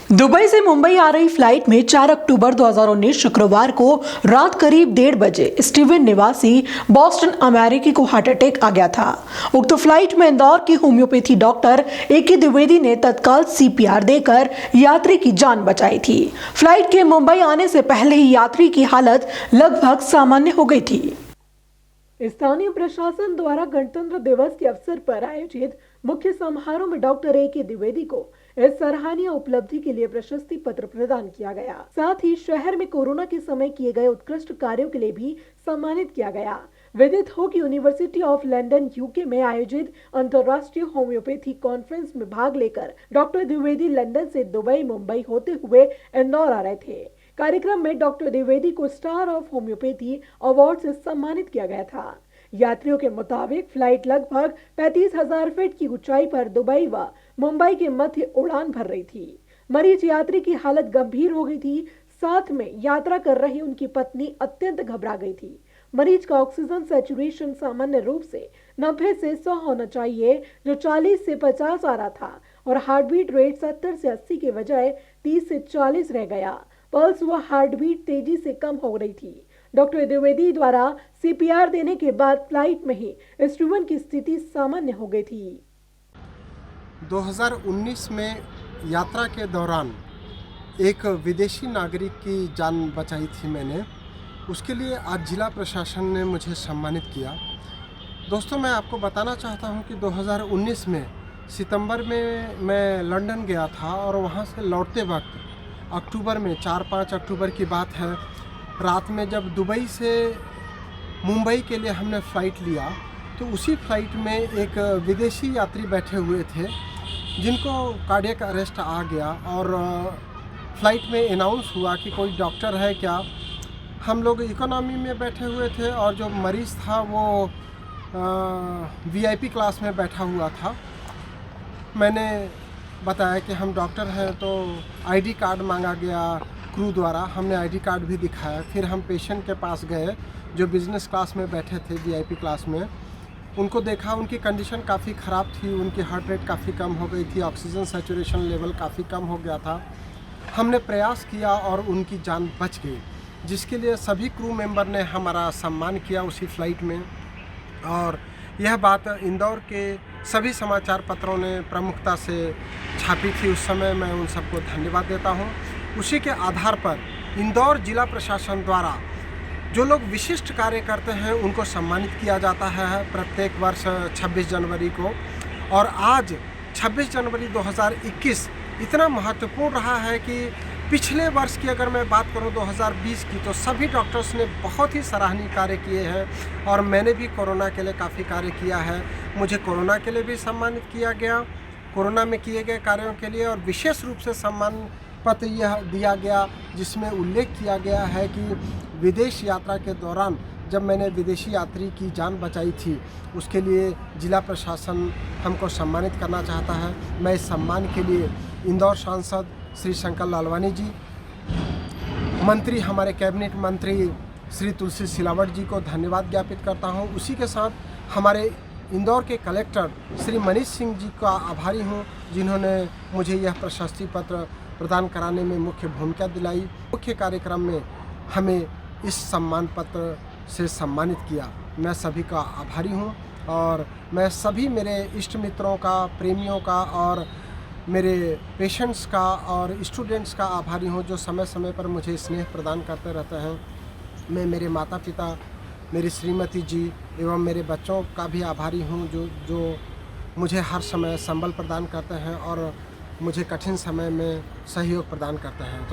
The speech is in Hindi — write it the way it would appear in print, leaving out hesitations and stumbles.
दुबई से मुंबई आ रही फ्लाइट में 4 अक्टूबर 2019 शुक्रवार को रात करीब 1:30 बजे स्टीवन निवासी बॉस्टन अमेरिकी को हार्ट अटैक आ गया था। उक्त फ्लाइट में इंदौर की होम्योपैथी डॉक्टर ए.के. द्विवेदी ने तत्काल CPR देकर यात्री की जान बचाई थी। फ्लाइट के मुंबई आने से पहले ही यात्री की हालत लगभग सामान्य हो गई थी। स्थानीय प्रशासन द्वारा गणतंत्र दिवस के अवसर पर आयोजित मुख्य समारोह में डॉक्टर ए.के. द्विवेदी को इस सराहनीय उपलब्धि के लिए प्रशस्ति पत्र प्रदान किया गया। साथ ही शहर में कोरोना के समय किए गए उत्कृष्ट कार्यों के लिए भी सम्मानित किया गया। विदित हो कि यूनिवर्सिटी ऑफ लंदन UK में आयोजित अंतर्राष्ट्रीय होम्योपैथी कॉन्फ्रेंस में भाग लेकर डॉक्टर द्विवेदी लंदन से दुबई मुंबई होते हुए इंदौर आ रहे थे। कार्यक्रम में डॉक्टर द्विवेदी को स्टार ऑफ होम्योपैथी अवार्ड से सम्मानित किया गया था। यात्रियों के मुताबिक फ्लाइट लगभग 35,000 फीट की ऊंचाई पर दुबई व मुंबई के मध्य उड़ान भर रही थी। मरीज यात्री की हालत गंभीर हो गई थी। साथ में यात्रा कर रही उनकी पत्नी अत्यंत घबरा गई थी। मरीज का ऑक्सीजन सैचुरेशन सामान्य रूप से 90 से 100 होना चाहिए, जो 40 से 50 आ रहा था, और हार्टबीट रेट 70 से 80 के बजाय 30 से 40 रह गया। पल्स व हार्टबीट तेजी से कम हो रही थी। डॉक्टर द्विवेदी द्वारा CPR देने के बाद फ्लाइट में ही स्टीवन की स्थिति सामान्य हो गई थी। 2019 में यात्रा के दौरान एक विदेशी नागरिक की जान बचाई थी मैंने। उसके लिए आज जिला प्रशासन ने मुझे सम्मानित किया। दोस्तों, मैं आपको बताना चाहता हूं कि 2019 में सितंबर में मैं लंदन गया था और वहां से लौटते वक्त अक्टूबर में 4-5 अक्टूबर की बात है, रात में जब दुबई से मुंबई के लिए हमने फ़्लाइट लिया तो उसी फ्लाइट में एक विदेशी यात्री बैठे हुए थे जिनको कार्डियक अरेस्ट आ गया और फ्लाइट में अनाउंस हुआ कि कोई डॉक्टर है क्या। हम लोग इकोनॉमी में बैठे हुए थे और जो मरीज़ था वो VIP क्लास में बैठा हुआ था। मैंने बताया कि हम डॉक्टर हैं, तो ID कार्ड मांगा गया क्रू द्वारा। हमने ID कार्ड भी दिखाया। फिर हम पेशेंट के पास गए जो बिज़नेस क्लास में बैठे थे, VIP क्लास में। उनको देखा, उनकी कंडीशन काफ़ी ख़राब थी, उनकी हार्ट रेट काफ़ी कम हो गई थी, ऑक्सीजन सैचुरेशन लेवल काफ़ी कम हो गया था। हमने प्रयास किया और उनकी जान बच गई, जिसके लिए सभी क्रू मेंबर ने हमारा सम्मान किया उसी फ्लाइट में। और यह बात इंदौर के सभी समाचार पत्रों ने प्रमुखता से छापी थी उस समय। मैं उन सबको धन्यवाद देता हूं। उसी के आधार पर इंदौर जिला प्रशासन द्वारा जो लोग विशिष्ट कार्य करते हैं उनको सम्मानित किया जाता है प्रत्येक वर्ष 26 जनवरी को। और आज 26 जनवरी 2021 इतना महत्वपूर्ण रहा है कि पिछले वर्ष की अगर मैं बात करूं 2020 की, तो सभी डॉक्टर्स ने बहुत ही सराहनीय कार्य किए हैं और मैंने भी कोरोना के लिए काफ़ी कार्य किया है। मुझे कोरोना के लिए भी सम्मानित किया गया, कोरोना में किए गए कार्यों के लिए, और विशेष रूप से सम्मान पत्र यह दिया गया जिसमें उल्लेख किया गया है कि विदेश यात्रा के दौरान जब मैंने विदेशी यात्री की जान बचाई थी उसके लिए जिला प्रशासन हमको सम्मानित करना चाहता है। मैं इस सम्मान के लिए इंदौर सांसद श्री शंकर लालवानी जी, मंत्री हमारे कैबिनेट मंत्री श्री तुलसी सिलावट जी को धन्यवाद ज्ञापित करता हूं। उसी के साथ हमारे इंदौर के कलेक्टर श्री मनीष सिंह जी का आभारी हूं, जिन्होंने मुझे यह प्रशस्ति पत्र प्रदान कराने में मुख्य भूमिका दिलाई। मुख्य कार्यक्रम में हमें इस सम्मान पत्र से सम्मानित किया। मैं सभी का आभारी हूं और मैं सभी मेरे इष्ट मित्रों का, प्रेमियों का और मेरे पेशेंट्स का और स्टूडेंट्स का आभारी हूं, जो समय समय पर मुझे स्नेह प्रदान करते रहते हैं। मैं मेरे माता पिता, मेरी श्रीमती जी एवं मेरे बच्चों का भी आभारी हूं, जो मुझे हर समय संबल प्रदान करते हैं और मुझे कठिन समय में सहयोग प्रदान करते हैं।